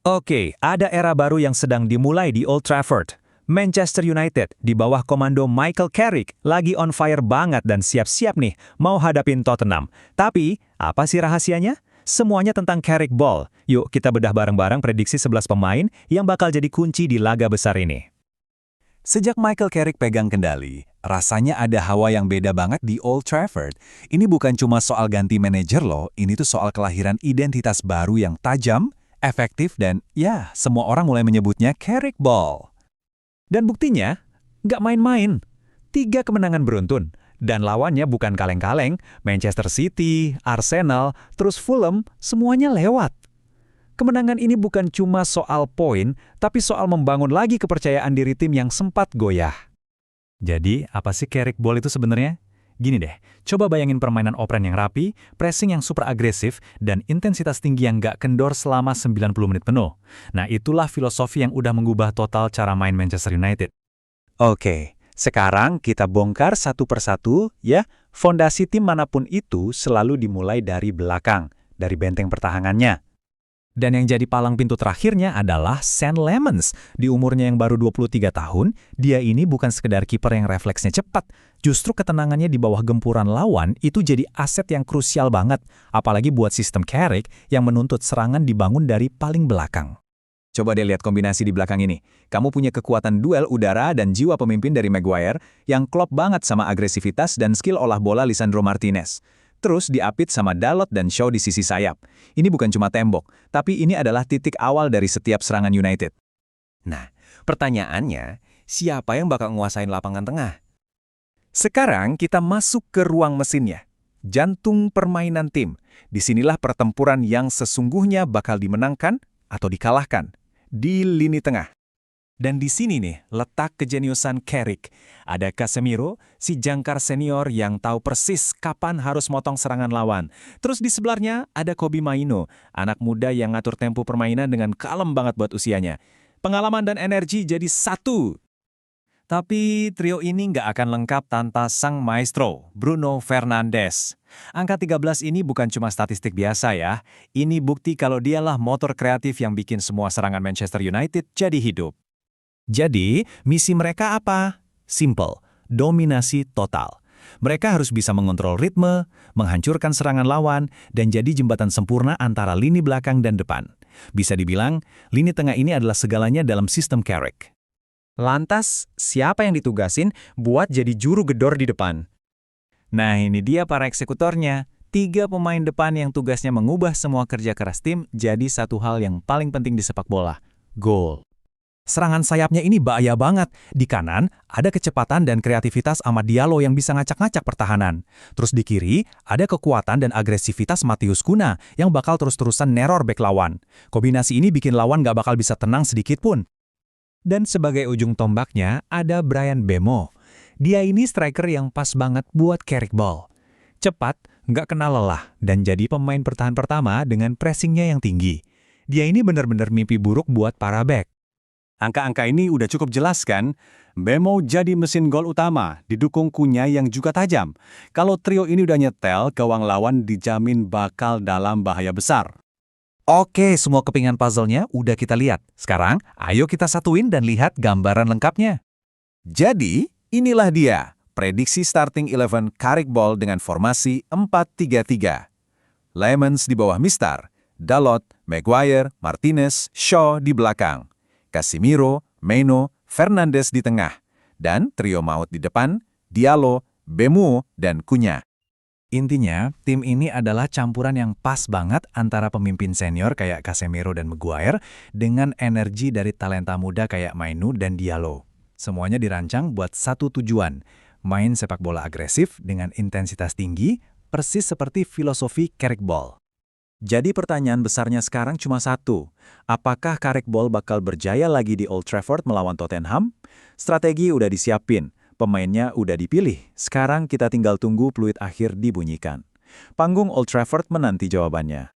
Oke, ada era baru yang sedang dimulai di Old Trafford. Manchester United di bawah komando Michael Carrick lagi on fire banget dan siap-siap nih mau hadapin Tottenham. Tapi, apa sih rahasianya? Semuanya tentang Carrick Ball. Yuk kita bedah bareng-bareng prediksi 11 pemain yang bakal jadi kunci di laga besar ini. Sejak Michael Carrick pegang kendali, rasanya ada hawa yang beda banget di Old Trafford. Ini bukan cuma soal ganti manajer loh, ini tuh soal kelahiran identitas baru yang tajam, efektif, dan ya, semua orang mulai menyebutnya Carrick Ball. Dan buktinya, nggak main-main. 3 kemenangan beruntun. Dan lawannya bukan kaleng-kaleng, Manchester City, Arsenal, terus Fulham, semuanya lewat. Kemenangan ini bukan cuma soal poin, tapi soal membangun lagi kepercayaan diri tim yang sempat goyah. Jadi, apa sih Carrick Ball itu sebenarnya? Gini deh, coba bayangin permainan open yang rapi, pressing yang super agresif, dan intensitas tinggi yang nggak kendor selama 90 menit penuh. Nah, itulah filosofi yang udah mengubah total cara main Manchester United. Oke, sekarang kita bongkar satu persatu ya. Fondasi tim manapun itu selalu dimulai dari belakang, dari benteng pertahanannya. Dan yang jadi palang pintu terakhirnya adalah Sam Lemons. Di umurnya yang baru 23 tahun, dia ini bukan sekedar kiper yang refleksnya cepat. Justru ketenangannya di bawah gempuran lawan itu jadi aset yang krusial banget. Apalagi buat sistem Carrick yang menuntut serangan dibangun dari paling belakang. Coba deh lihat kombinasi di belakang ini. Kamu punya kekuatan duel udara dan jiwa pemimpin dari Maguire yang klop banget sama agresivitas dan skill olah bola Lisandro Martinez. Terus diapit sama Dalot dan Shaw di sisi sayap. Ini bukan cuma tembok, tapi ini adalah titik awal dari setiap serangan United. Nah, pertanyaannya, siapa yang bakal nguasain lapangan tengah? Sekarang kita masuk ke ruang mesinnya. Jantung permainan tim. Disinilah pertempuran yang sesungguhnya bakal dimenangkan atau dikalahkan. Di lini tengah. Dan di sini nih, letak kejeniusan Carrick. Ada Casemiro, si jangkar senior yang tahu persis kapan harus motong serangan lawan. Terus di sebelahnya ada Kobbie Mainoo, anak muda yang ngatur tempo permainan dengan kalem banget buat usianya. Pengalaman dan energi jadi satu. Tapi trio ini nggak akan lengkap tanpa sang maestro, Bruno Fernandes. Angka 13 ini bukan cuma statistik biasa ya. Ini bukti kalau dialah motor kreatif yang bikin semua serangan Manchester United jadi hidup. Jadi, misi mereka apa? Simple, dominasi total. Mereka harus bisa mengontrol ritme, menghancurkan serangan lawan, dan jadi jembatan sempurna antara lini belakang dan depan. Bisa dibilang, lini tengah ini adalah segalanya dalam sistem Carrick. Lantas, siapa yang ditugasin buat jadi juru gedor di depan? Nah, ini dia para eksekutornya. 3 pemain depan yang tugasnya mengubah semua kerja keras tim jadi satu hal yang paling penting di sepak bola. Gol. Serangan sayapnya ini bahaya banget. Di kanan, ada kecepatan dan kreativitas Amad Diallo yang bisa ngacak-ngacak pertahanan. Terus di kiri, ada kekuatan dan agresivitas Matheus Cunha yang bakal terus-terusan neror bek lawan. Kombinasi ini bikin lawan gak bakal bisa tenang sedikit pun. Dan sebagai ujung tombaknya, ada Bryan Mbeumo. Dia ini striker yang pas banget buat Carrick Ball. Cepat, nggak kenal lelah, dan jadi pemain pertahan pertama dengan pressingnya yang tinggi. Dia ini benar-benar mimpi buruk buat para bek. Angka-angka ini udah cukup jelas kan? Mbeumo jadi mesin gol utama, didukung Cunha yang juga tajam. Kalau trio ini udah nyetel, gawang lawan dijamin bakal dalam bahaya besar. Oke, semua kepingan puzzle-nya udah kita lihat. Sekarang, ayo kita satuin dan lihat gambaran lengkapnya. Jadi, inilah dia, prediksi starting 11 Carrick Ball dengan formasi 4-3-3. Lemons di bawah Mistar, Dalot, Maguire, Martinez, Shaw di belakang. Casemiro, Mainoo, Fernandes di tengah, dan trio maut di depan, Diallo, Mbeumo, dan Cunha. Intinya, tim ini adalah campuran yang pas banget antara pemimpin senior kayak Casemiro dan Maguire dengan energi dari talenta muda kayak Mainoo dan Diallo. Semuanya dirancang buat satu tujuan, main sepak bola agresif dengan intensitas tinggi, persis seperti filosofi Carrick Ball. Jadi pertanyaan besarnya sekarang cuma satu. Apakah Carrick Ball bakal berjaya lagi di Old Trafford melawan Tottenham? Strategi udah disiapin, pemainnya udah dipilih. Sekarang kita tinggal tunggu peluit akhir dibunyikan. Panggung Old Trafford menanti jawabannya.